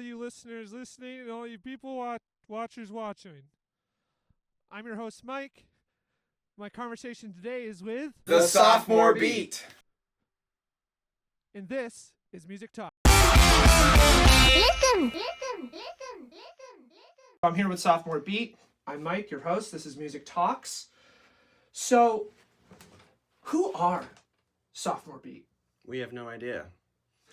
you listeners listening and all you people watchers watching. I'm your host, Mike. My conversation today is with the Sophomore Beat. And this is Music Talk. Listen. I'm here with Sophomore Beat. I'm Mike, your host. This is Music Talks. So, who are Sophomore Beat? We have no idea.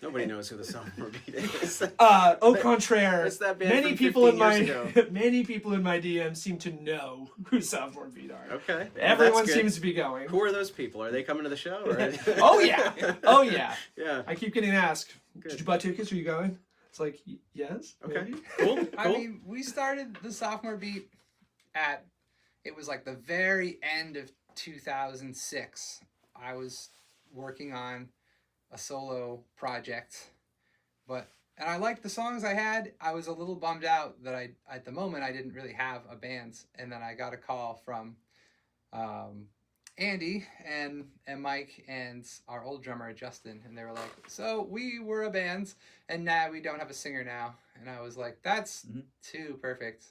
Nobody knows who the Sophomore Beat is. Au contraire, It's that band many from people in 15 years my ago. many people in my DM seem to know who Sophomore Beat are. Okay. Everyone That's good. seems to be going. Who are those people? Are they coming to the show? Or... Oh yeah. Yeah. I keep getting asked, Good. did you buy tickets? Are you going? It's like, yes. Okay. Maybe. Cool. I mean, we started the Sophomore Beat it was like the very end of 2006. I was working on a solo project, and I liked the songs I had. I was a little bummed out that at the moment, I didn't really have a band. And then I got a call from Andy and Mike and our old drummer, Justin. And they were like, so we were a band and now we don't have a singer now. And I was like, that's too perfect.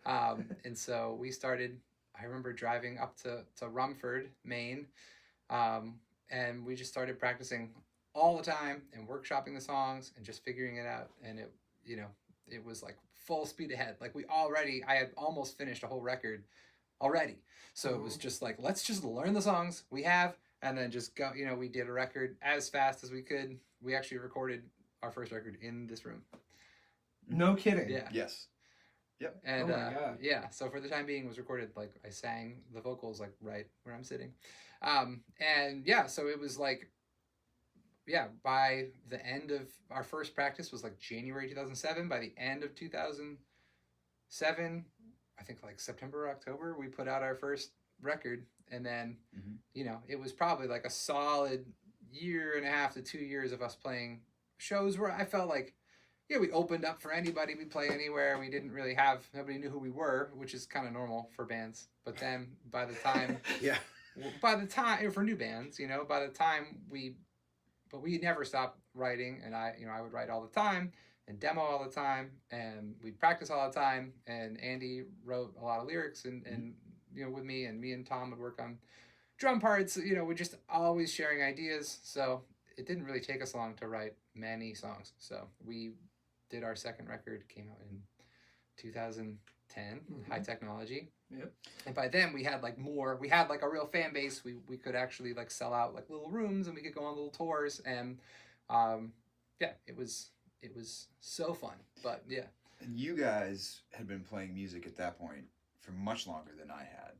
And so we started, I remember driving up to Rumford, Maine. And we just started practicing all the time and workshopping the songs and just figuring it out. And it was like full speed ahead. Like I had almost finished a whole record already. So it was just like, let's just learn the songs we have and then just go, we did a record as fast as we could. We actually recorded our first record in this room. No kidding. Yeah. Yes. Yep. And Oh my God. yeah, so for the time being it was recorded, like I sang the vocals like right where I'm sitting. And yeah, so it was like, yeah, by the end of our first practice was like January 2007. By the end of 2007, I think like September or October, we put out our first record. And then, it was probably like a solid year and a half to 2 years of us playing shows where I felt like, we opened up for anybody. We play anywhere. We didn't really nobody knew who we were, which is kind of normal for bands. But then by the time, for new bands, but we never stopped writing. And I would write all the time and demo all the time. And we'd practice all the time. And Andy wrote a lot of lyrics and with me, and me and Tom would work on drum parts. We're just always sharing ideas. So it didn't really take us long to write many songs. So we did our second record, came out in 2010, High Technology. Yep. And by then we had a real fan base. We could actually like sell out like little rooms and we could go on little tours and it was so fun. But yeah. And you guys had been playing music at that point for much longer than I had.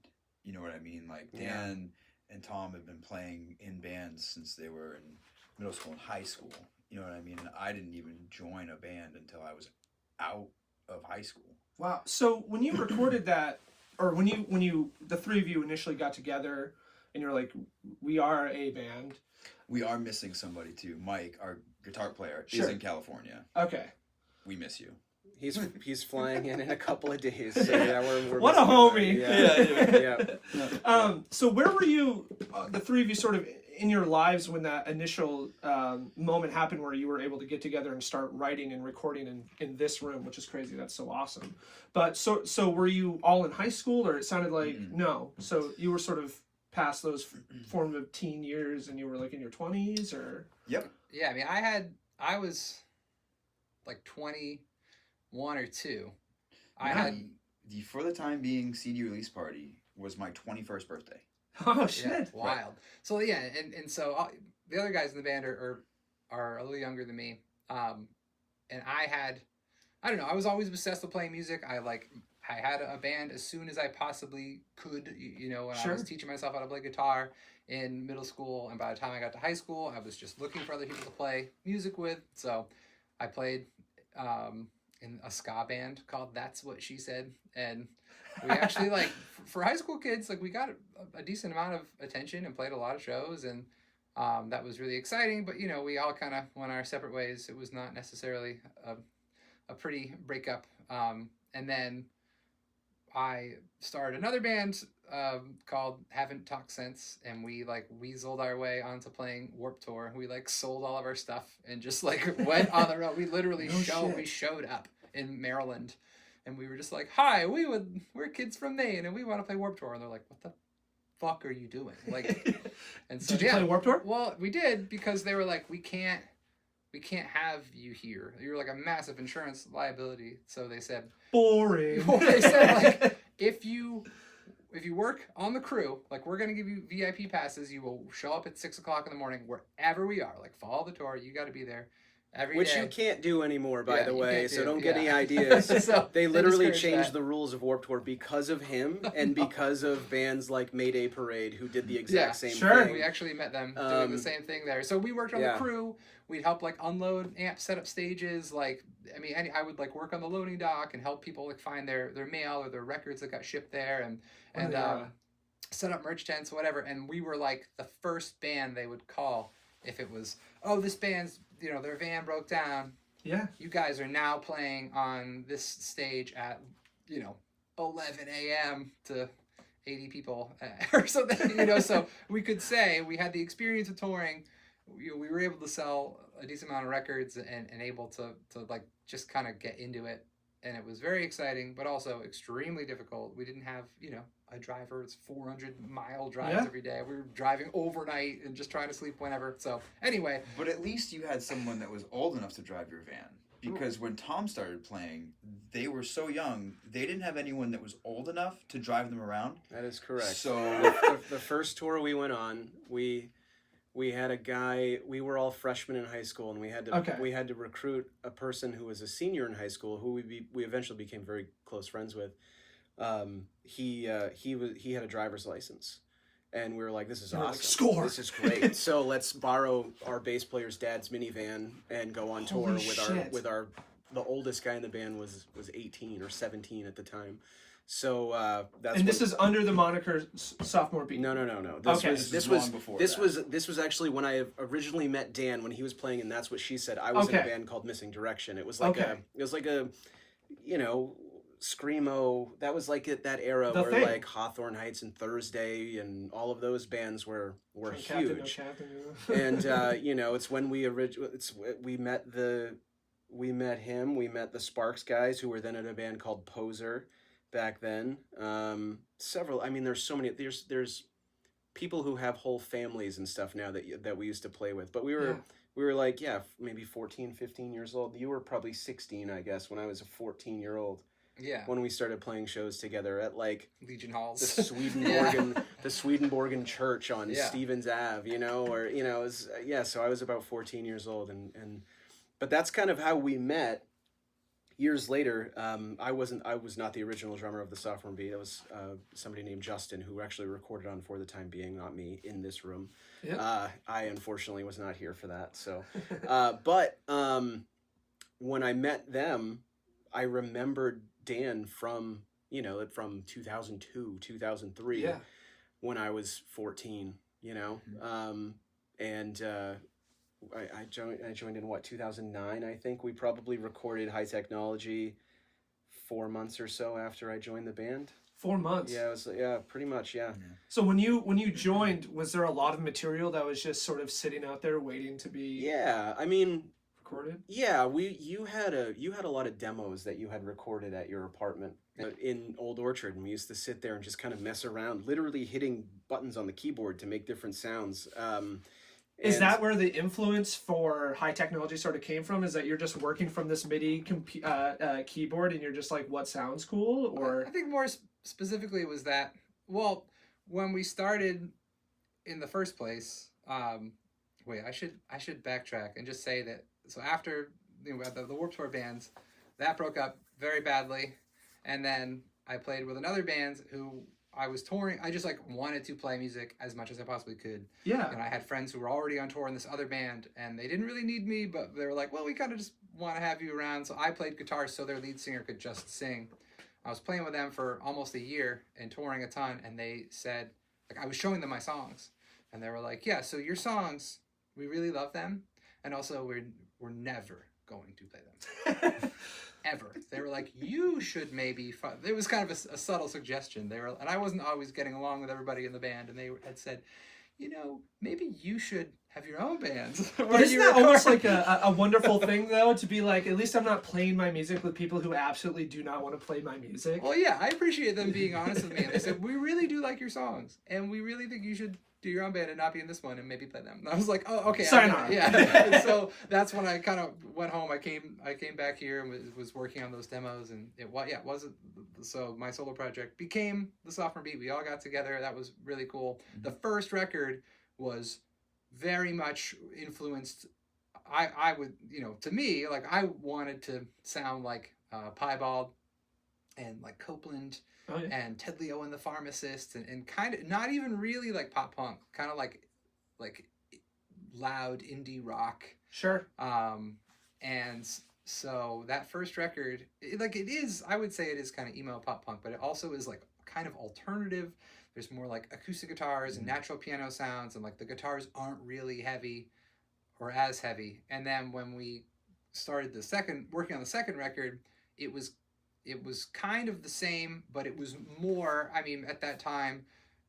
You know what I mean? Like Dan and Tom had been playing in bands since they were in middle school and high school. You know what I mean? And I didn't even join a band until I was out of high school. Wow. So when you recorded that, or when you the three of you initially got together and you're like, we are a band. We are missing somebody too. Mike, our guitar player, Sure. is in California. Okay. We miss you. He's flying in a couple of days. So yeah, we're What a homie. Yeah. So where were you, the three of you, sort of in your lives when that initial moment happened where you were able to get together and start writing and recording in this room, which is crazy. That's so awesome. But so were you all in high school, or it sounded like no? So you were sort of past those formative teen years and you were like in your 20s, or? Yep. Yeah, I mean, I was like 21 or 2. For the time being, CD release party was my 21st birthday. Oh shit! Yeah, wild. Right. So yeah, and so the other guys in the band are a little younger than me, and I don't know. I was always obsessed with playing music. I had a band as soon as I possibly could. When Sure. I was teaching myself how to play guitar in middle school, and by the time I got to high school, I was just looking for other people to play music with. So I played in a ska band called That's What She Said, and we actually for high school kids, we got a decent amount of attention and played a lot of shows, and that was really exciting. But we all kind of went our separate ways. It was not necessarily a pretty breakup. And then I started another band called Haven't Talked Since, and we like weaseled our way onto playing Warped Tour. We like sold all of our stuff and just like went on the road. We literally we showed up in Maryland, and we were just like, "Hi, we're kids from Maine, and we want to play Warped Tour." And they're like, "What the fuck are you doing?" Like, and so Did you play Warped Tour? Well, we did, because they were like, we can't have you here. You're like a massive insurance liability. So they said, boring. well, they said, like, if you work on the crew, like, we're gonna give you VIP passes. You will show up at 6 o'clock in the morning wherever we are. Like, follow the tour. You got to be there every Which day. you can't do anymore, by Yeah, the you way, can't so do. don't get Yeah. any ideas. So they literally discouraged changed that. the rules of Warped Tour because of him and because of bands like Mayday Parade who did the exact same sure. thing. We actually met them doing the same thing there. So we worked on the crew. We'd help like unload amps, set up stages. Like, I mean, I would like work on the loading dock and help people like find their mail or their records that got shipped there, and set up merch tents, whatever. And we were like the first band they would call if it was, oh, this band's, their van broke down. Yeah. You guys are now playing on this stage at, 11 a.m. to 80 people or something, so we could say we had the experience of touring. We were able to sell a decent amount of records and able to like just kind of get into it. And it was very exciting, but also extremely difficult. We didn't have, a driver. It's 400-mile drives every day. We were driving overnight and just trying to sleep whenever. So anyway. But at least you had someone that was old enough to drive your van. Because when Tom started playing, they were so young, they didn't have anyone that was old enough to drive them around. That is correct. So the first tour we went on, we had a guy. We were all freshmen in high school, and we had to recruit a person who was a senior in high school, who we eventually became very close friends with. He had a driver's license, and we were like, "This is awesome! Like, score! This is great! So let's borrow our bass player's dad's minivan and go on tour with the oldest guy in the band was 18 or 17 at the time." So that's. And this is under the moniker Sophomore Beat. No. This was actually when I originally met Dan, when he was playing, and That's What She Said. I was in a band called Missing Direction. It was like a screamo. That was like that era where like Hawthorne Heights and Thursday and all of those bands were huge. And it's when we met him. We met the Sparks guys, who were then in a band called Poser back then. There's so many. There's people who have whole families and stuff now that we used to play with. But we were like, maybe 14, 15 years old. You were probably 16, I guess, when I was a 14-year-old. Yeah. When we started playing shows together at like Legion Halls, the Swedenborgen Church on Stevens Ave, it was, so I was about 14 years old, but that's kind of how we met. Years later, I was not the original drummer of the Sophomore Beat. It was somebody named Justin, who actually recorded on For the Time Being, not me, in this room. Yep. I unfortunately was not here for that. So, but when I met them, I remembered Dan from 2002, 2003, when I was 14. I joined in 2009, I think. We probably recorded High Technology 4 months or so after I joined the band. 4 months? Yeah, it was, pretty much, yeah. So when you joined, was there a lot of material that was just sort of sitting out there waiting to be recorded? Yeah, you had a lot of demos that you had recorded at your apartment in Old Orchard, and we used to sit there and just kind of mess around, literally hitting buttons on the keyboard to make different sounds. Is that where the influence for High Technology sort of came from? Is that you're just working from this MIDI keyboard and you're just like, what sounds cool? Or I think more specifically it was that, well, when we started in the first place, I should backtrack and just say that, so after the Warped Tour bands, that broke up very badly, and then I played with another band who I was touring. I just like wanted to play music as much as I possibly could. Yeah. And I had friends who were already on tour in this other band, and they didn't really need me, but they were like, well, we kind of just want to have you around. So I played guitar so their lead singer could just sing. I was playing with them for almost a year and touring a ton, and they said, like, I was showing them my songs, and they were like, yeah, so your songs, we really love them, and also we're never going to play them. Ever. They were like, you should maybe it was kind of a subtle suggestion. And I wasn't always getting along with everybody in the band, and they had said, maybe you should have your own bands. But isn't that almost like a wonderful thing, though, to be like, at least I'm not playing my music with people who absolutely do not want to play my music? Well, yeah, I appreciate them being honest with me. And they said, we really do like your songs, and we really think you should do your own band and not be in this one and maybe play them. And I was like, oh, okay. Sayonara. Yeah. And so that's when I kind of went home. I came back here and was working on those demos, and it wasn't. So my solo project became the Sophomore Beat. We all got together. That was really cool. The first record was very much influenced. I would, to me, like, I wanted to sound like Piebald and like Copeland. Oh, yeah. And Ted Leo and the Pharmacist, and kind of not even really like pop punk, kind of like loud indie rock. Sure. And so that first record, I would say it is kind of emo pop punk, but it also is like kind of alternative. There's more like acoustic guitars and natural piano sounds, and like the guitars aren't really heavy or as heavy. And then when we started working on the second record, it was kind of the same, but it was more, I mean, at that time,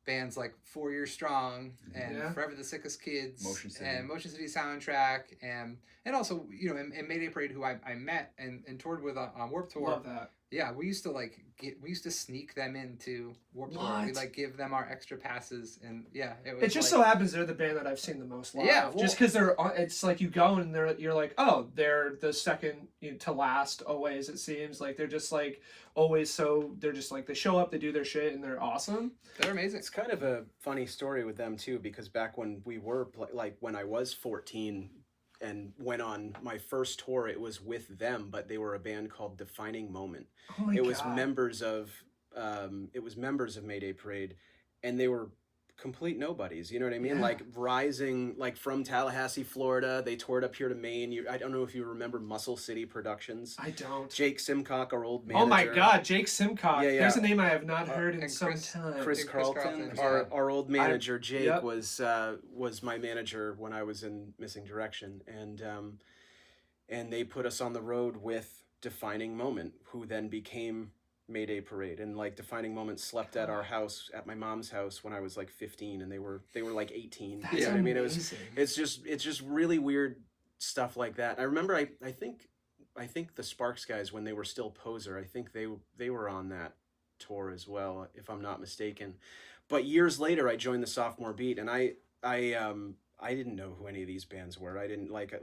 bands like 4 Years Strong and Forever the Sickest Kids Motion City. and Motion City Soundtrack and also, and Mayday Parade, who I met and toured with on Warped Tour. Love that. Yeah, we used to sneak them into Warped Tour. We'd like give them our extra passes, and yeah, it just so happens they're the band that I've seen the most live. Yeah, just because it's like you go and you're like, oh, they're the second to last always. It seems like they're just like always they're just like they show up, they do their shit, and they're awesome. They're amazing. It's kind of a funny story with them too, because back when we were when I was 14. And went on my first tour, it was with them, but they were a band called Defining Moment. Oh my it was God. members of Mayday Parade, and they were complete nobodies. You know what I mean? Yeah. Like rising, like from Tallahassee, Florida. They toured up here to Maine. I don't know if you remember Muscle City Productions. I don't. Jake Simcock, our old manager. Oh my God, Jake Simcock. Yeah, yeah. There's a name I have not heard in and some Chris- time. Chris Carlton, our old manager, Jake, yep. was my manager when I was in Missing Direction, and they put us on the road with Defining Moment, who then became Mayday Parade, and like Defining Moment slept at our house, at my mom's house, when I was like 15, and they were like 18. That's you know what I mean? amazing. It's just really weird stuff like that. I remember I think the Sparks guys, when they were still Poser, I think they were on that tour as well, if I'm not mistaken. But years later, I joined the Sophomore Beat, and I didn't know who any of these bands were. I didn't like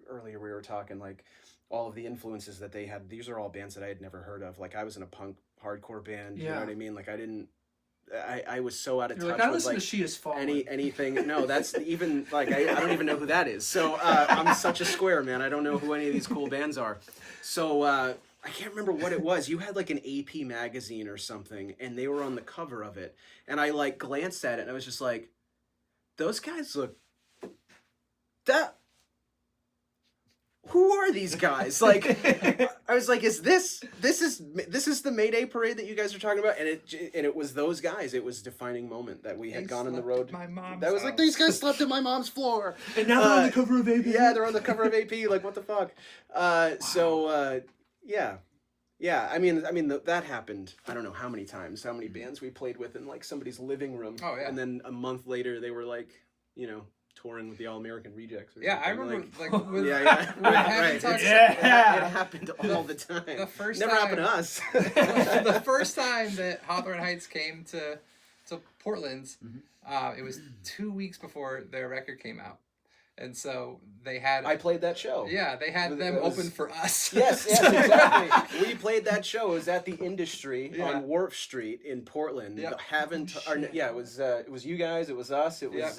earlier we were talking like all of the influences that they had. These are all bands that I had never heard of. Like I was in a punk hardcore band. You know what I mean? Like I was so out of touch. I with listen like to She Is Fallen. anything. No, that's even like I don't even know who that is. So I'm such a square, man. I don't know who any of these cool bands are. So I can't remember what it was. You had like an AP magazine or something, and they were on the cover of it. And I like glanced at it, and I was just like, those guys look who are these guys? Like, I was like, is this is the Mayday Parade that you guys are talking about? And it was those guys. It was Defining Moment that we had gone on the road. My mom's that was house. like, these guys slept in my mom's floor. And now they're on the cover of AP. Yeah, they're on the cover of AP. Like, what the fuck? Yeah. I mean, that happened. I don't know how many times, how many bands we played with in like somebody's living room. Oh yeah. And then a month later, they were like, touring with the All American Rejects. Or Yeah, I something. remember Like, with right. Having Talks- It happened all the time. The first Never time- happened to us. the first time that Hawthorne Heights came to Portland, it was 2 weeks before their record came out, and so they had. I played that show. Yeah, they had them open for us. Yes, exactly. We played that show. It was at the Industry Yeah. on Wharf Street in Portland. Yep. It was you guys. It was us. It was.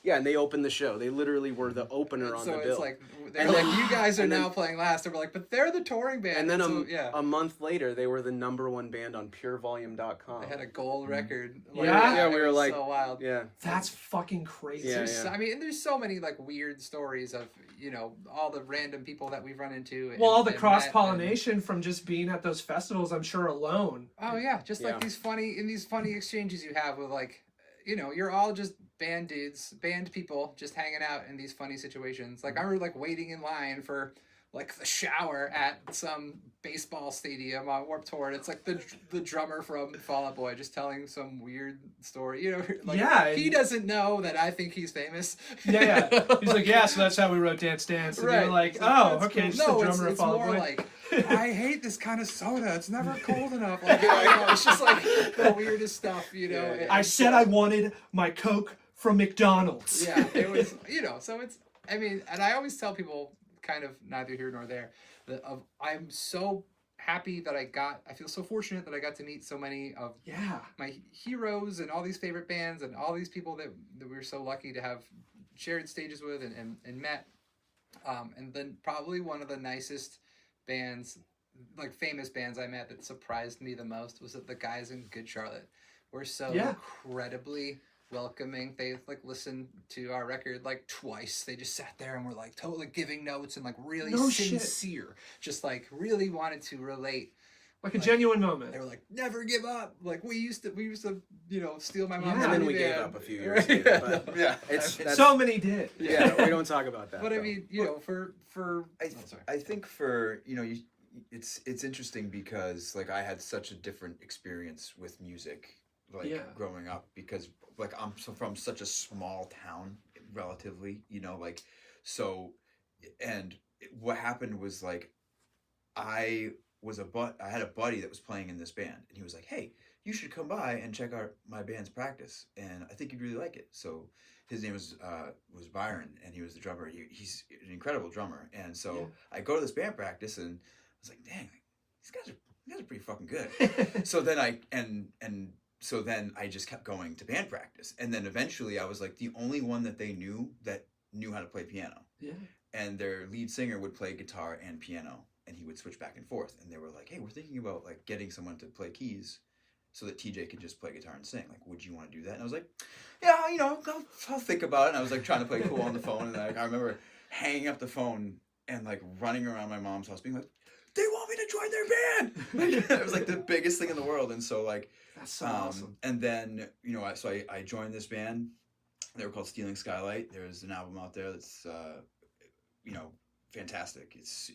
Yeah, and they opened the show. They literally were the opener on the bill. So it's like they're And like, then- you guys are and then- now playing last. And we're like, but they're the touring band. And then so, a month later, they were the #1 band on PureVolume.com. they had a gold record. Yeah, we were it was like- so wild. Yeah. That's fucking crazy. Yeah, There's- I mean, and there's so many like weird stories of all the random people that we've run into. Well, all the and cross met pollination from just being at those festivals, I'm sure alone. Oh yeah, just Yeah. like these funny exchanges you have with like, you're all just band people just hanging out in these funny situations. Like I remember like waiting in line for like the shower at some baseball stadium on Warped Tour. And it's like the drummer from Fall Out Boy just telling some weird story. You know, like he doesn't know that I think he's famous. Yeah. He's like, yeah, so that's how we wrote Dance Dance. And you're like, oh, okay, cool. just No, the drummer of Fall Out Boy. Like, I hate this kind of soda. It's never cold enough. Like, you know, it's just like the weirdest stuff, you know. Yeah. I said I wanted my Coke from McDonald's. Yeah, it was, you know, so it's, I mean, and I always tell people, kind of neither here nor there, that I'm so happy that I feel so fortunate that I got to meet so many of my heroes and all these favorite bands and all these people that we were so lucky to have shared stages with and met. And then probably one of the nicest bands, like famous bands I met that surprised me the most was that the guys in Good Charlotte were so incredibly welcoming. They like listened to our record like twice. They just sat there and were like totally giving notes and like really sincere. Just like really wanted to relate. Like a genuine moment. They were like, never give up. Like we used to, you know, steal my mom's and then we gave up a few years later. But that's, so many did. Yeah, we don't talk about that. But I mean, you know, I think for, you know, it's interesting because like I had such a different experience with music like growing up because like I'm from such a small town relatively, you know, like so, and what happened was like I had a buddy that was playing in this band and he was like, hey, you should come by and check out my band's practice and I think you'd really like it. So his name was Byron and he was the drummer. He's an incredible drummer. And so I go to this band practice and I was like, dang, these guys are pretty fucking good. So then so then I just kept going to band practice. And then eventually I was like the only one that they knew how to play piano. Yeah. And their lead singer would play guitar and piano and he would switch back and forth. And they were like, hey, we're thinking about like getting someone to play keys so that TJ could just play guitar and sing. Like, would you want to do that? And I was like, yeah, you know, I'll think about it. And I was like trying to play cool on the phone. And like, I remember hanging up the phone and like running around my mom's house being like, they want me to join their band. It was like the biggest thing in the world. And so like, that's so awesome. And then, you know, I joined this band. They were called Stealing Skylight. There's an album out there that's, you know, fantastic. It's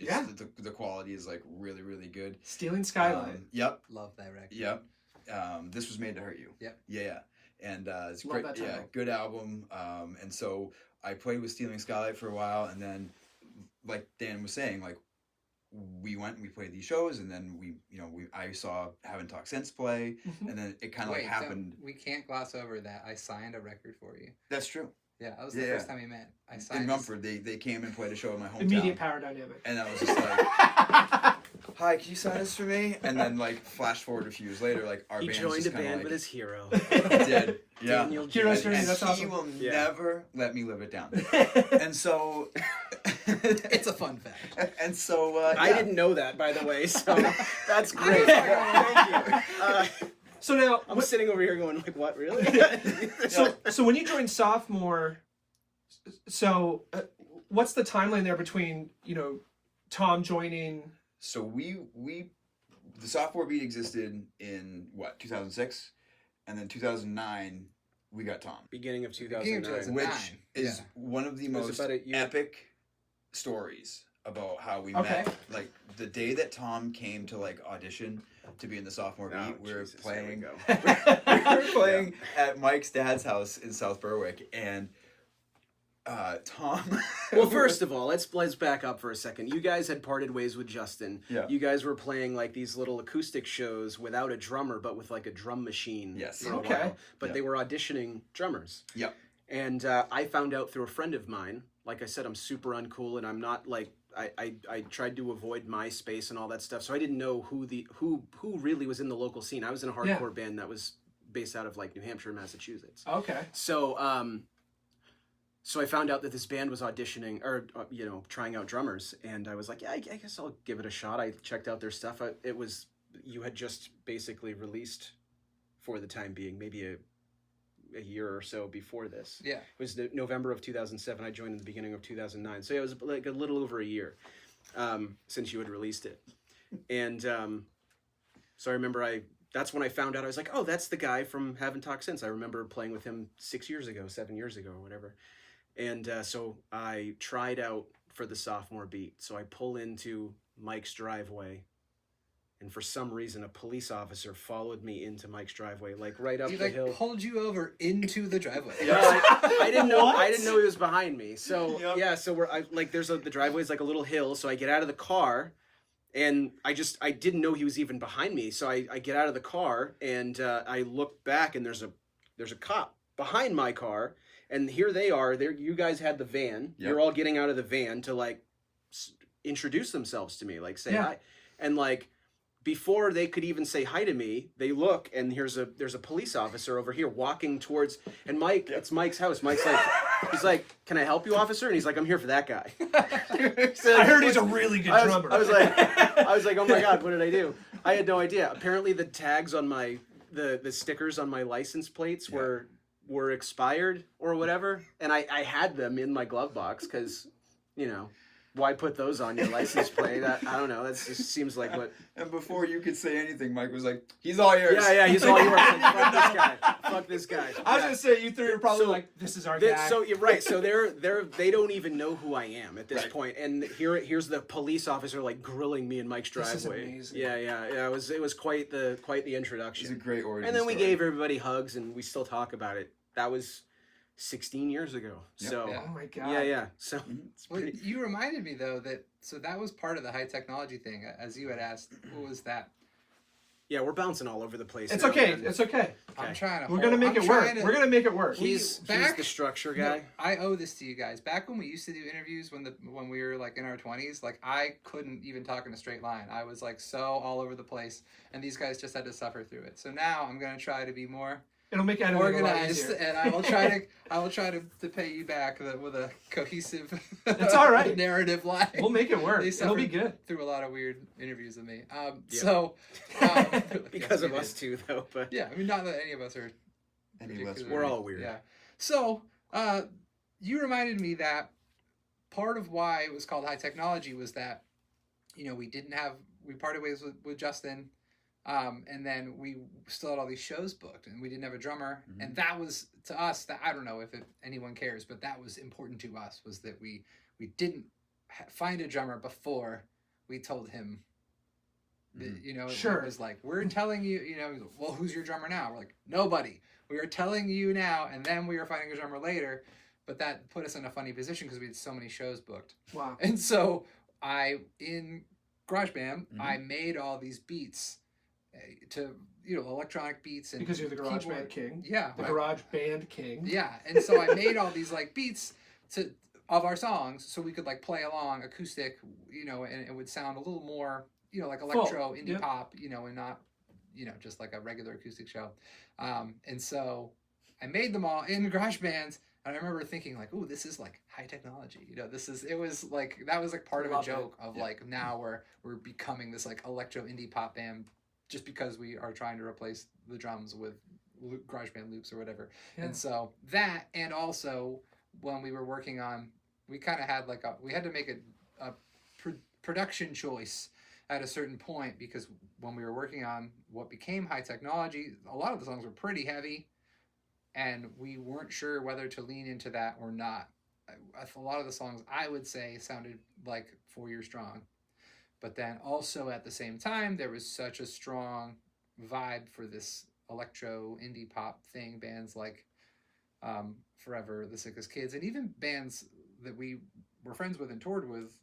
the quality is like really, really good. Stealing Skylight. Yep. Love that record. Yep. This Was Made to Hurt You. Yep. Yeah. And it's great. Yeah, good album. And so I played with Stealing Skylight for a while, and then, like Dan was saying, like we went and we played these shows, and then I saw Haven't Talked Since play, and then it kind of like happened. We can't gloss over that. I signed a record for you. That's true. Yeah, that was the first time we met. I signed in Rumford. They came and played a show in my hometown. Immediate power dynamic. And I was just like, hi, can you sign this for me? And then like flash forward a few years later, like our band joined a band like, with his hero. He did. Yeah. Hero's journey, that's awesome. He will never let me live it down. And so it's a fun fact. And so I didn't know that, by the way, so that's great. Thank you. So now I'm sitting over here going like, what, really? So when you joined Sophomore, what's the timeline there between, you know, Tom joining? So the Sophomore Beat existed in 2006, and then 2009 we got Tom. Beginning of 2009. Which is one of the most epic stories about how we met. Like the day that Tom came to like audition to be in the Sophomore Beat, we were playing at Mike's dad's house in South Berwick, and Tom. Well, first of all, let's back up for a second. You guys had parted ways with Justin. Yeah. You guys were playing like these little acoustic shows without a drummer, but with like a drum machine. Yes. For a while. But they were auditioning drummers. Yep. And I found out through a friend of mine. Like I said, I'm super uncool, and I'm not like I tried to avoid MySpace and all that stuff, so I didn't know who really was in the local scene. I was in a hardcore band that was based out of like New Hampshire, Massachusetts. Okay. So I found out that this band was auditioning or trying out drummers, and I was like, yeah, I guess I'll give it a shot. I checked out their stuff. You had just basically released, for the time being, maybe a year or so before this. Yeah. It was November of 2007. I joined in the beginning of 2009. So it was like a little over a year since you had released it. And so I remember that's when I found out. I was like, oh, that's the guy from Haven't Talked Since. I remember playing with him 7 years ago, or whatever. And so I tried out for the Sophomore Beat. So I pull into Mike's driveway, and for some reason a police officer followed me into Mike's driveway, like right up He the like hill. pulled you over into the driveway. Yeah, I didn't know. What? I didn't know he was behind me. So Yep. yeah, so the driveway's like a little hill. So I get out of the car, and I didn't know he was even behind me. So I get out of the car, and I look back, and there's a cop behind my car, and here they are. There, you guys had the van. Yep. You're all getting out of the van to like introduce themselves to me, like say Yeah. hi, and like. Before they could even say hi to me, they look, and there's a police officer over here walking towards, and Mike, it's Mike's house. Mike's like, he's like, "Can I help you, officer?" And he's like, "I'm here for that guy." So, I heard he's a really good drummer. I was like, "Oh my God, what did I do?" I had no idea. Apparently, the tags on my the stickers on my license plates were expired or whatever, and I had them in my glove box because, you know. Why put those on your license plate? I don't know. That just seems like what. And before you could say anything, Mike was like, "He's all yours." Yeah, he's all yours. Like, fuck this guy. Fuck this guy. I was Yeah. gonna say you three are probably So- like, this is our guy. So you're right. So they don't even know who I am at this point. And here's the police officer like grilling me in Mike's This is driveway. amazing. Yeah. It was quite the It's a introduction. great origin And then we story. gave everybody hugs, and we still talk about it. That was 16 years ago. Yep. So Yeah. Oh my God. yeah. So it's Well, pretty. you reminded me though that was part of the high technology thing, as you had asked. What was that? Yeah, we're bouncing all over the place. It's now, okay. man. It's okay. I'm trying to. We're gonna make I'm it work. trying to- We're gonna make it work. He's back- the structure No, guy. I owe this to you guys. Back when we used to do interviews when we were like in our 20s, like I couldn't even talk in a straight line. I was like so all over the place, and these guys just had to suffer through it. So now I'm gonna try to be more It'll make editing a lot organized, easier. and I will try to pay you back with a cohesive. It's all right. narrative line. We'll make it work. They It'll be suffered good. through a lot of weird interviews with me. Yeah. So Because yes, of we us did. too, though. But Yeah, I mean, not that any of us are. Any less particularly- we're all weird. Yeah. So, you reminded me that part of why it was called high technology was that, we parted ways with Justin, and then we still had all these shows booked, and we didn't have a drummer, Mhm. and that was to us. That I don't know if anyone cares, but that was important to us. Was that we didn't find a drummer before we told him. That, Sure. It was like, we're telling you, well, who's your drummer now? We're like, nobody. We are telling you now, and then we are finding a drummer later. But that put us in a funny position because we had so many shows booked. Wow. And so in GarageBand, Mhm. I made all these beats to, electronic beats. And Because you're the garage keyboard. band king. Yeah. The garage band king. Yeah. And so I made all these like beats of our songs so we could like play along acoustic, and it would sound a little more, like electro, indie Yep. pop, and not, just like a regular acoustic show. And so I made them all in GarageBand, and I remember thinking like, "Ooh, this is like high technology." It was like that was like part of a Love it. joke of Yeah. like now we're becoming this like electro indie pop band just because we are trying to replace the drums with GarageBand loops or whatever. Yeah. And so that, and also when we were working on, we kind of had like we had to make a production choice at a certain point, because when we were working on what became high technology, a lot of the songs were pretty heavy, and we weren't sure whether to lean into that or not. A lot of the songs, I would say, sounded like 4 Year Strong. But then also at the same time, there was such a strong vibe for this electro indie pop thing. Bands like Forever, The Sickest Kids, and even bands that we were friends with and toured with,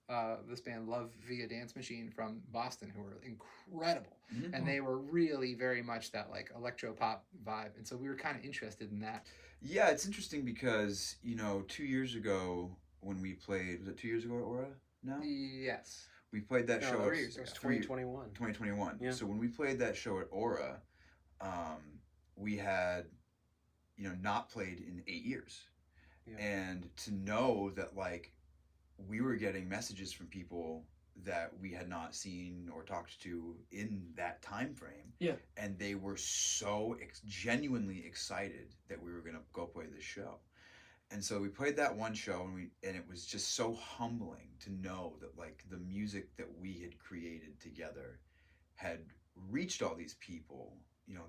this band Love Via Dance Machine from Boston, who were incredible. Mhm. And they were really very much that like electro pop vibe. And so we were kind of interested in that. Yeah, it's interesting because 2 years ago when we played, was it 2 years ago at Aura? No, Yes. we played that No, show. 3 at- years ago. It's three- 2021. 2021. Yeah. So when we played that show at Aura, we had not played in 8 years. Yeah. And to know that like we were getting messages from people that we had not seen or talked to in that time frame. Yeah. And they were so genuinely excited that we were going to go play this show. And so we played that one show, and it was just so humbling to know that like the music that we had created together had reached all these people,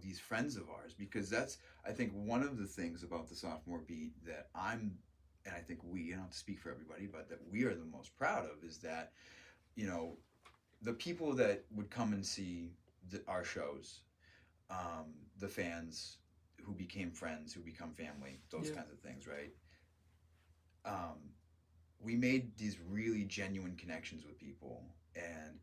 these friends of ours, because that's, I think, one of the things about the Sophomore Beat that I'm and I think we, I don't have to speak for everybody, but that we are the most proud of is that, you know, the people that would come and see our shows, the fans who became friends, who become family, those kinds of things, right? We made these really genuine connections with people, and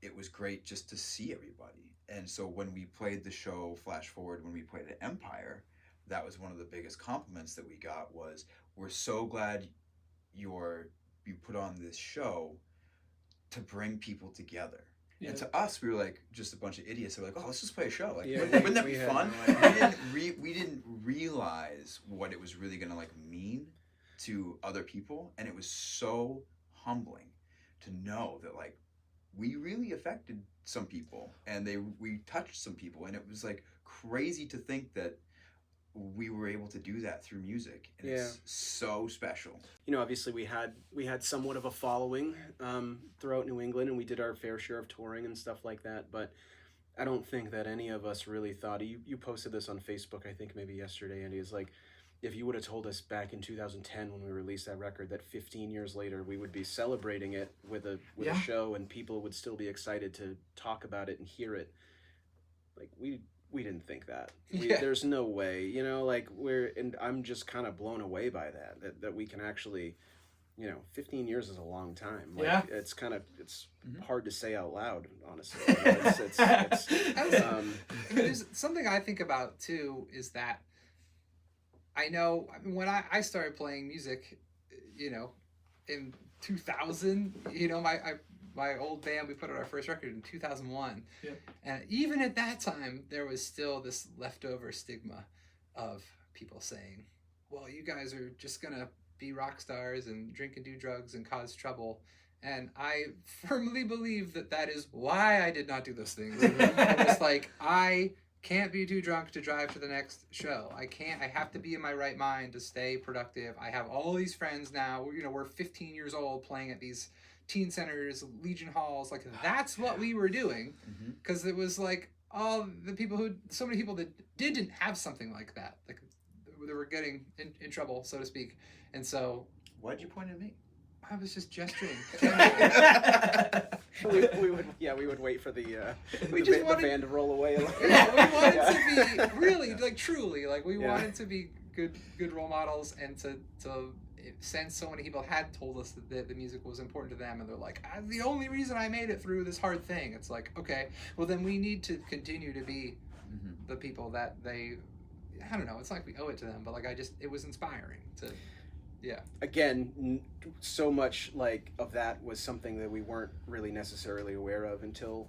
it was great just to see everybody. And so when we played the show, flash forward, when we played at Empire, that was one of the biggest compliments that we got was, we're so glad you put on this show to bring people together. Yeah. And to us, we were like just a bunch of idiots. So we're like, oh, let's just play a show. Like, wouldn't that be fun? We didn't realize what it was really gonna like mean to other people, and it was so humbling to know that like we really affected some people, and we touched some people, and it was like crazy to think that we were able to do that through music, and it's so special. You know, obviously we had somewhat of a following throughout New England, and we did our fair share of touring and stuff like that, but I don't think that any of us really thought, you posted this on Facebook, I think maybe yesterday, Andy, is like, if you would have told us back in 2010 when we released that record that 15 years later we would be celebrating it with a show and people would still be excited to talk about it and hear it, like we didn't think that. There's no way, you know, like and I'm just kind of blown away by that we can actually, you know, 15 years is a long time. Like, it's hard to say out loud, honestly. You know, there's something I think about too is that I know when I started playing music, you know, in 2000, you know, my old band, we put out our first record in 2001. Yeah. And even at that time, there was still this leftover stigma of people saying, well, you guys are just going to be rock stars and drink and do drugs and cause trouble. And I firmly believe that is why I did not do those things. It was like, I can't be too drunk to drive to the next show. I have to be in my right mind to stay productive. I have all these friends now. You know, we're 15 years old playing at these teen centers, Legion halls. Like, that's what we were doing. Because it was like all the people so many people that didn't have something like that. Like, they were getting in trouble, so to speak. And so... Why'd you point at me? I was just gesturing. we would wait for the band to roll away. We wanted to be really, like, truly, like, we wanted to be good role models, and to since so many people had told us that the music was important to them, and they're like, the only reason I made it through this hard thing. It's like, okay, well then we need to continue to be the people that I don't know, it's like we owe it to them, but like it was inspiring to. Yeah. Again, so much like of that was something that we weren't really necessarily aware of until,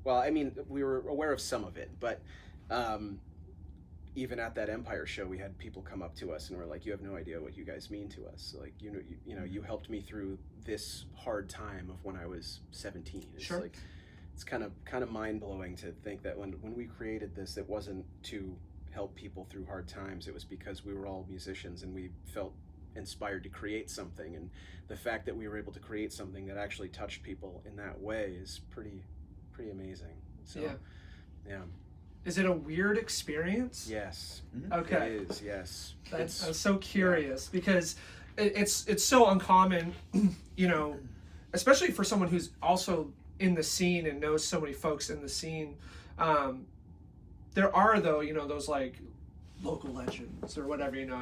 well, I mean, we were aware of some of it, but even at that Empire show, we had people come up to us and were like, "You have no idea what you guys mean to us. Like, you know, you helped me through this hard time of when I was 17." It's like, it's kind of mind blowing to think that when we created this, it wasn't to help people through hard times. It was because we were all musicians and we felt inspired to create something, and the fact that we were able to create something that actually touched people in that way is pretty amazing. So yeah. Is it a weird experience? Yes. Okay. It is, yes. I'm so curious because it's so uncommon, you know, especially for someone who's also in the scene and knows so many folks in the scene. There are, though, you know, those like local legends or whatever, you know,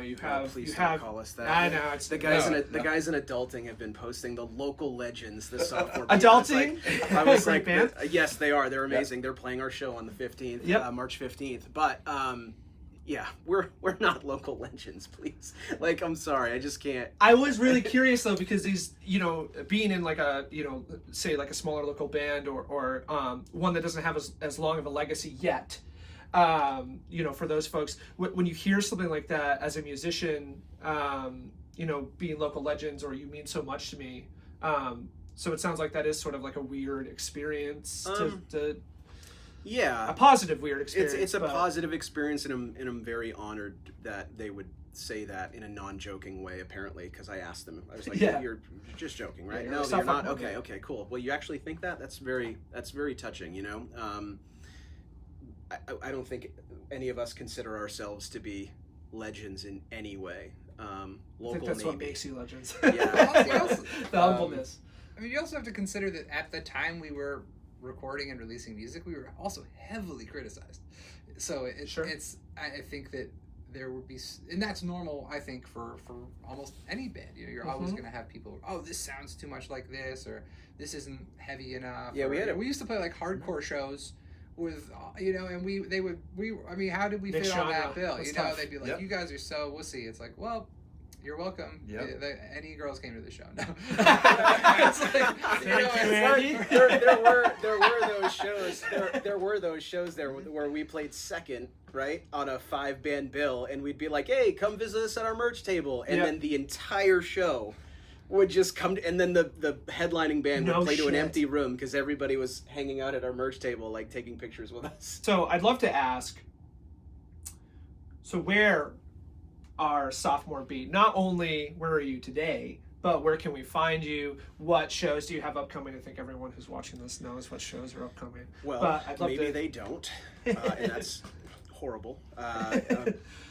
please don't call us that. I know, it's the guys in adulting have been posting the local legends, the Sophomore Beat. Adulting? Like, I was Great band? Yes, they are. They're amazing. They're playing our show on the 15th, March 15th. But we're not local legends, please. Like, I'm sorry, I just can't. I was really curious though, because these, you know, being in like a, you know, say like a smaller local band or one that doesn't have as long of a legacy yet. You know, for those folks, when you hear something like that as a musician, you know, being local legends, or you mean so much to me. So it sounds like that is sort of like a weird experience a positive weird experience. It's a positive experience, and I'm very honored that they would say that in a non-joking way, apparently, because I asked them. I was like, you're just joking, right? Yeah, no, you're not. Okay, cool. Well, you actually think that? That's very touching, you know? I don't think any of us consider ourselves to be legends in any way. I local think that's maybe. what makes you legends. Yeah. The humbleness. I mean, you also have to consider that at the time we were recording and releasing music, we were also heavily criticized. So Sure. I think that there would be, and that's normal, I think, for almost any band. You know, you're always going to have people, oh, this sounds too much like this, or this isn't heavy enough. Yeah, or, we used to play like hardcore shows with, you know, and I mean, how did we Mixed fit on genre. that bill? That's You know, tough. they'd be like, Yep. you guys are so wussy. It's like, well, you're welcome. Yep. Any girls came to the show. No. It's like, you know, Andy. There were those shows there where we played second, right, on a 5-band bill, and we'd be like, hey, come visit us at our merch table, and then the entire show would just come and then the headlining band would play to an empty room because everybody was hanging out at our merch table, like taking pictures with us. So I'd love to ask, so where are Sophomore Beat? Not only where are you today, but where can we find you? What shows do you have upcoming? I think everyone who's watching this knows what shows are upcoming. Well, but I'd love maybe to... they don't, and that's horrible.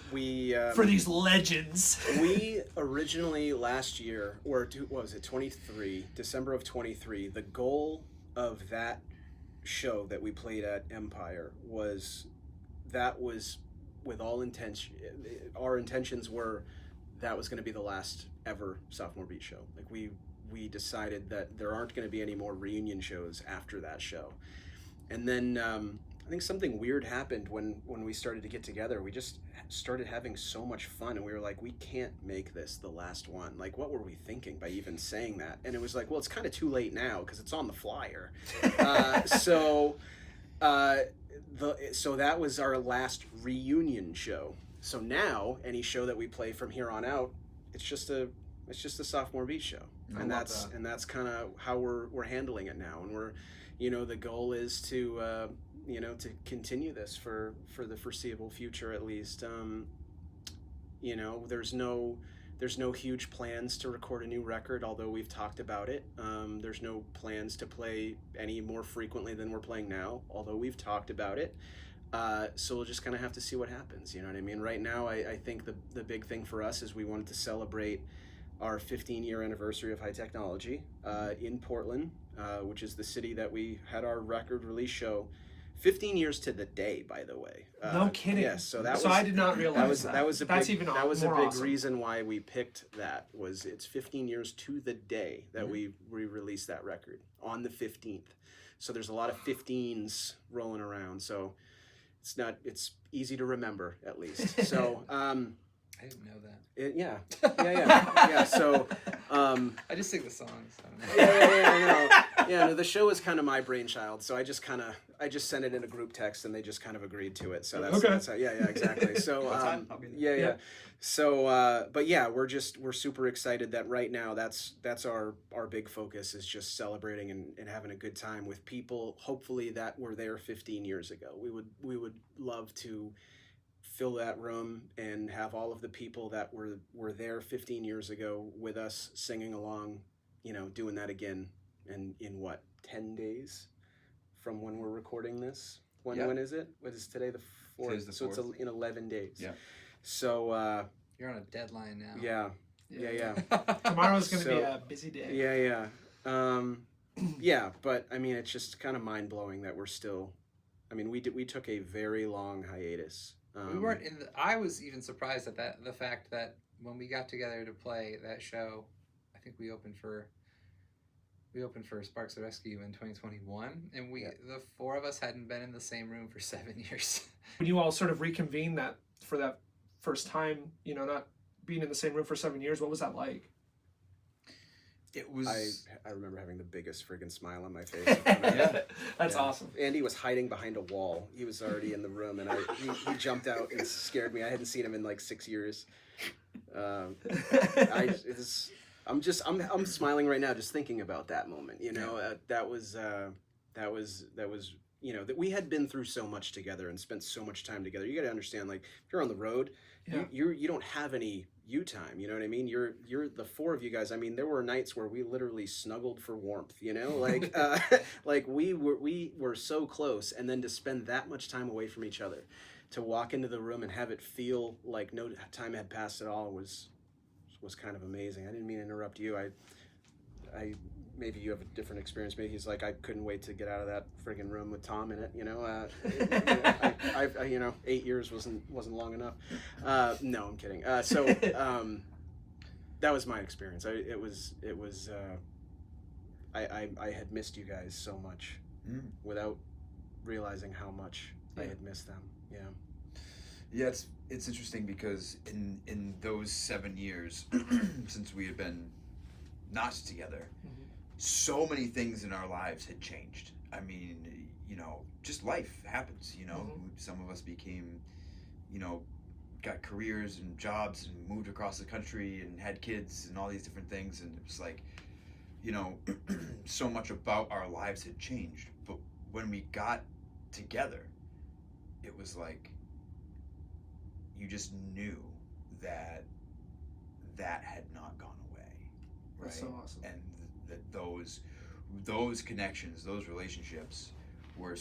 We for these legends. We originally last year, or what was it, 23, December of 23, the goal of that show that we played at Empire was with all intention, our intentions were that was going to be the last ever Sophomore Beat show. Like we decided that there aren't going to be any more reunion shows after that show. And then I think something weird happened when we started to get together. We just started having so much fun, and we were like, we can't make this the last one. Like, what were we thinking by even saying that? And it was like, well, it's kind of too late now because it's on the flyer. So that was our last reunion show. So now any show that we play from here on out, it's just a Sophomore Beat show, and that's kind of how we're handling it now. And we're, you know, the goal is to to continue this for the foreseeable future at least. You know, there's no huge plans to record a new record, although we've talked about it. There's no plans to play any more frequently than we're playing now, although we've talked about it. So we'll just kind of have to see what happens, you know what I mean? Right now, I think the big thing for us is we wanted to celebrate our 15-year anniversary of High Technology in Portland, which is the city that we had our record release show. 15 years to the day, by the way. No kidding. Yes, I did not realize that. That was a big awesome. reason why we picked that. Was it's 15 years to the day that we released that record on the 15th. So there's a lot of 15s rolling around. So it's easy to remember at least. So I didn't know that. Yeah. So I just sing the songs. I don't know. I know. Yeah, no, the show is kind of my brainchild, so I just sent it in a group text, and they just kind of agreed to it. So that's how, exactly. So I'll be there. yeah. So but yeah, we're super excited that right now that's our big focus is just celebrating and having a good time with people. Hopefully that were there 15 years ago. We would love to fill that room and have all of the people that were there 15 years ago with us singing along, you know, doing that again. And in what, 10 days from when we're recording this? When is it? What is today? The 4th. Today's the 4th. So it's in 11 days. Yeah. So You're on a deadline now. Yeah. Tomorrow's going to be a busy day. Yeah, but I mean, it's just kind of mind blowing that we're still. I mean, we took a very long hiatus. We weren't in. I was even surprised at the fact that when we got together to play that show, I think we opened for Sparks the Rescue in 2021, and the four of us hadn't been in the same room for 7 years. When you all sort of reconvened for that first time, you know, not being in the same room for 7 years, what was that like? It was. I remember having the biggest friggin' smile on my face. That's awesome. Andy was hiding behind a wall. He was already in the room, and he jumped out and scared me. I hadn't seen him in like 6 years. I'm smiling right now just thinking about that moment. You know, that was you know, that we had been through so much together and spent so much time together. You got to understand, like, if you're on the road, you don't have any you time. You know what I mean? You're the four of you guys. I mean, there were nights where we literally snuggled for warmth. You know, like like we were so close, and then to spend that much time away from each other, to walk into the room and have it feel like no time had passed at all was was kind of amazing. I didn't mean to interrupt you. I maybe you have a different experience. Maybe he's like, I couldn't wait to get out of that friggin' room with Tom in it. I 8 years wasn't long enough. No, I'm kidding. That was my experience. I had missed you guys so much without realizing how much I had missed them. Yeah. Yeah, it's interesting because in those 7 years since we had been not together, so many things in our lives had changed. I mean, just life happens, Some of us became, got careers and jobs and moved across the country and had kids and all these different things, and it was like, so much about our lives had changed. But when we got together, it was like you just knew that had not gone away, right? That's so awesome. And that those connections, those relationships were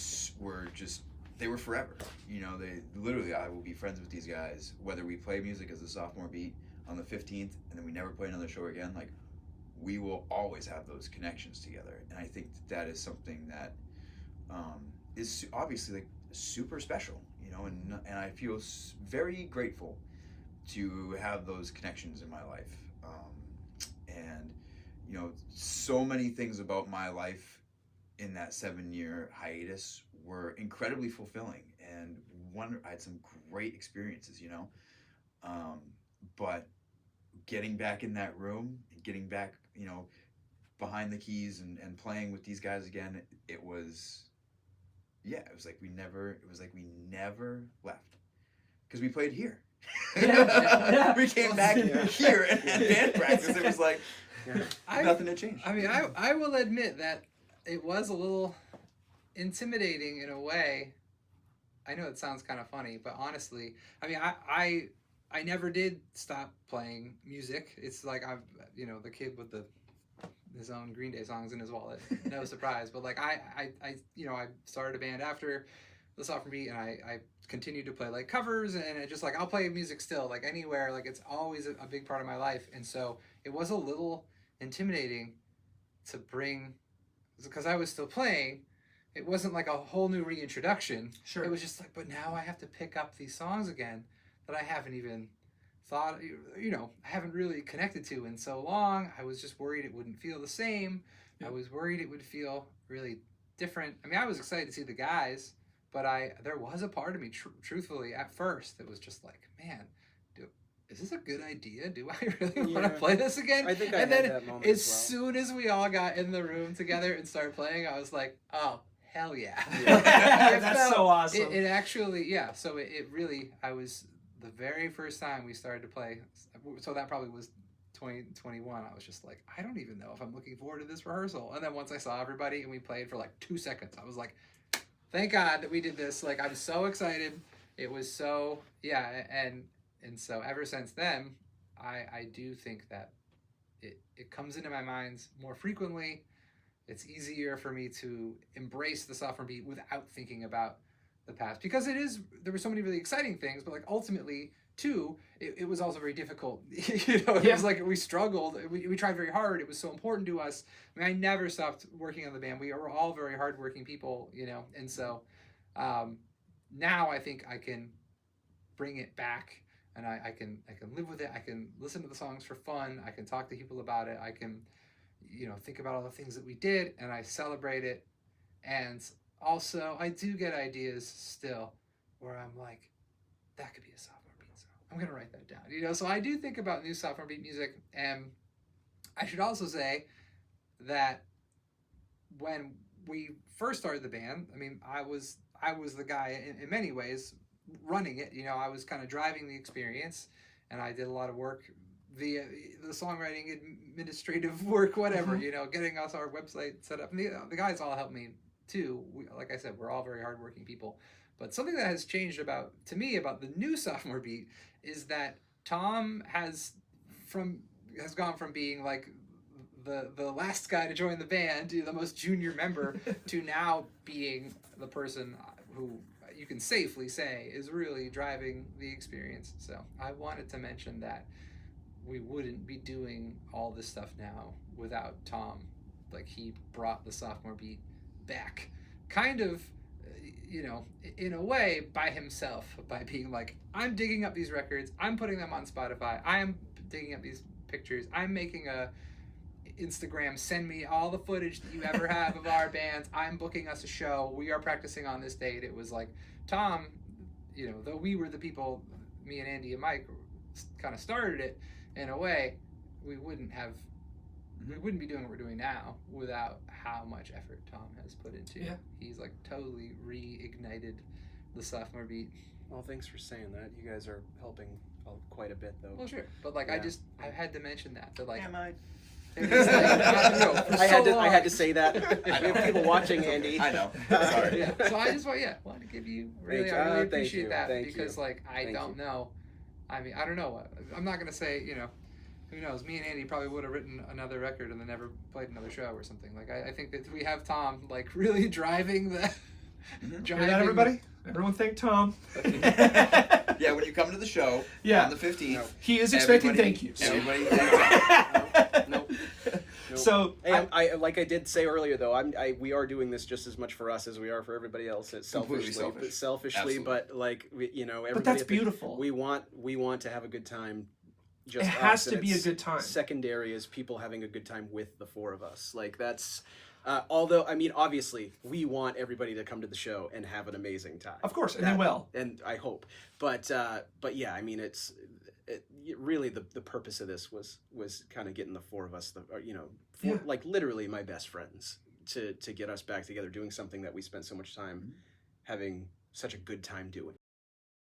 just, they were forever. They literally, I will be friends with these guys whether we play music as the Sophomore Beat on the 15th and then we never play another show again. Like, we will always have those connections together, and I think that is something that is obviously like super special, and I feel very grateful to have those connections in my life, and so many things about my life in that 7-year hiatus were incredibly fulfilling, and I had some great experiences, but getting back in that room and getting back, behind the keys and playing with these guys again, it was like we never left, because we played here. We came back here and had band practice. It was like nothing had changed. I mean, I will admit that it was a little intimidating in a way. I know it sounds kind of funny, but honestly, I mean, I never did stop playing music. It's like I'm, the kid with his own Green Day songs in his wallet. No surprise. But like I started a band after the Sophomore Beat, and I continued to play like covers, and it just like I'll play music still, like anywhere. Like, it's always a big part of my life, and so it was a little intimidating to bring, because I was still playing. It wasn't like a whole new reintroduction. Sure. It was just like, but now I have to pick up these songs again that I haven't even thought, I haven't really connected to in so long. I was just worried it wouldn't feel the same. Yeah. I was worried it would feel really different. I mean, I was excited to see the guys, but there was a part of me, truthfully, at first, that was just like, man, is this a good idea? Do I really want to play this again? I think I and had then that moment as as well. soon as we all got in the room together and started playing, I was like, oh, hell yeah. That's so awesome. It actually, so it really, I was, the very first time we started to play, so that probably was 2021, I was just like, I don't even know if I'm looking forward to this rehearsal. And then once I saw everybody and we played for like 2 seconds, I was like, thank God that we did this. Like, I'm so excited. It was so, and so ever since then, I do think that it comes into my mind more frequently. It's easier for me to embrace the Sophomore Beat without thinking about the past, because there were so many really exciting things, but like ultimately too, it was also very difficult. It was like we struggled. We tried very hard. It was so important to us. I mean, I never stopped working on the band. We were all very hardworking people, and so now I think I can bring it back, and I can live with it. I can listen to the songs for fun. I can talk to people about it. I can think about all the things that we did, and I celebrate it. And also, I do get ideas still where I'm like, that could be a Sophomore Beat song. I'm going to write that down. So I do think about new Sophomore Beat music. And I should also say that when we first started the band, I mean, I was the guy in many ways running it. I was kind of driving the experience, and I did a lot of work via the songwriting, administrative work, whatever, getting us our website set up. And the guys all helped me too. Like I said, we're all very hardworking people. But something that has changed about the new Sophomore Beat is that Tom has gone from being like the last guy to join the band, the most junior member, to now being the person who you can safely say is really driving the experience. So I wanted to mention that we wouldn't be doing all this stuff now without Tom. Like, he brought the Sophomore Beat back, kind of, you know, in a way by himself, by being like, I'm digging up these records, I'm putting them on Spotify, I am digging up these pictures, I'm making a Instagram, send me all the footage that you ever have of our bands, I'm booking us a show, we are practicing on this date. It was like, Tom, you know, though we were the people, me and Andy and Mike kind of started it, in a way, we wouldn't be doing what we're doing now without how much effort Tom has put into. Yeah. He's like totally reignited the Sophomore Beat. Well, thanks for saying that. You guys are helping quite a bit, though. Well, sure, but like I had to mention that. Like, Am I? it was like, I had to say that. We have people watching, Andy. I know. Sorry. Yeah. So I just wanted to give you I really Thank appreciate you. that, Thank because you. like I Thank don't you. know. I mean, I don't know. I'm not gonna say, you know, who knows? Me and Andy probably would have written another record and then never played another show or something. Like I think that we have Tom like really driving the. Hear that, everybody? Everyone thank Tom. Yeah, when you come to the show on the 15th, he is expecting everybody- thank yous. Everybody thank Nope. So Hey, I like I did say earlier though, we are doing this just as much for us as we are for everybody else. It's Completely selfishly, selfish. Absolutely. but like you know, everybody. but that's at the- beautiful. We want to have a good time. Just It has us, to and be a it's good time. Secondary is people having a good time with the four of us. Like that's. Although I mean, obviously, we want everybody to come to the show and have an amazing time. Of course, and they will. And I hope. But yeah, I mean, really the purpose of this was kind of getting the four of us, like literally my best friends, to get us back together, doing something that we spent so much time having such a good time doing.